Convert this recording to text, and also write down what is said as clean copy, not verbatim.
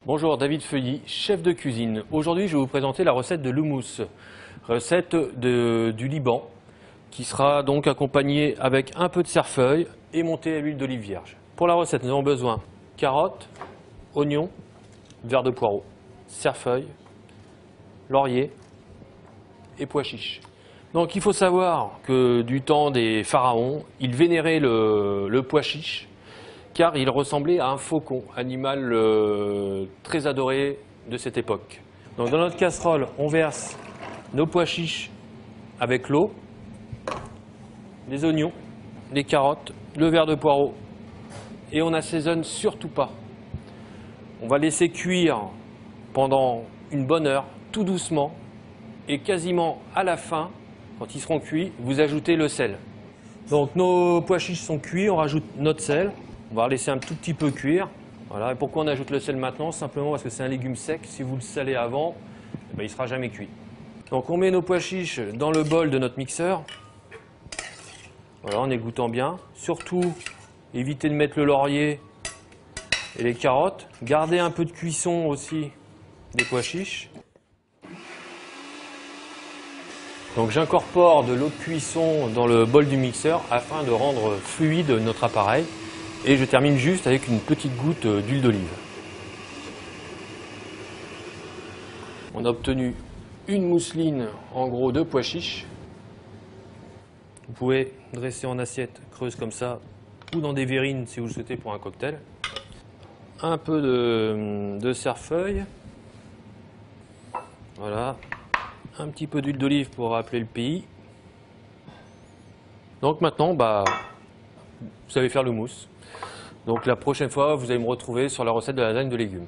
Bonjour, David Feuilly, chef de cuisine. Aujourd'hui, je vais vous présenter la recette de l'houmous, recette du Liban, qui sera donc accompagnée avec un peu de cerfeuil et montée à l'huile d'olive vierge. Pour la recette, nous avons besoin de carottes, oignons, verre de poireau, cerfeuil, laurier et pois chiches. Donc il faut savoir que du temps des pharaons, ils vénéraient le pois chiche, car il ressemblait à un faucon, animal très adoré de cette époque. Donc dans notre casserole, on verse nos pois chiches avec l'eau, les oignons, les carottes, le verre de poireau, et on n'assaisonne surtout pas. On va laisser cuire pendant une bonne heure, tout doucement, et quasiment à la fin, quand ils seront cuits, vous ajoutez le sel. Donc nos pois chiches sont cuits, on rajoute notre sel. On va laisser un tout petit peu cuire. Voilà. Et pourquoi on ajoute le sel maintenant? Simplement parce que c'est un légume sec. Si vous le salez avant, il ne sera jamais cuit. Donc on met nos pois chiches dans le bol de notre mixeur. Voilà, en égoutant bien. Surtout, évitez de mettre le laurier et les carottes. Gardez un peu de cuisson aussi des pois chiches. Donc j'incorpore de l'eau de cuisson dans le bol du mixeur afin de rendre fluide notre appareil. Et je termine juste avec une petite goutte d'huile d'olive. On a obtenu une mousseline en gros de pois chiches. Vous pouvez dresser en assiette creuse comme ça ou dans des verrines si vous le souhaitez pour un cocktail. Un peu de cerfeuil. Voilà. Un petit peu d'huile d'olive pour rappeler le pays. Donc maintenant, vous savez faire le mousse. Donc la prochaine fois, vous allez me retrouver sur la recette de la lasagne de légumes.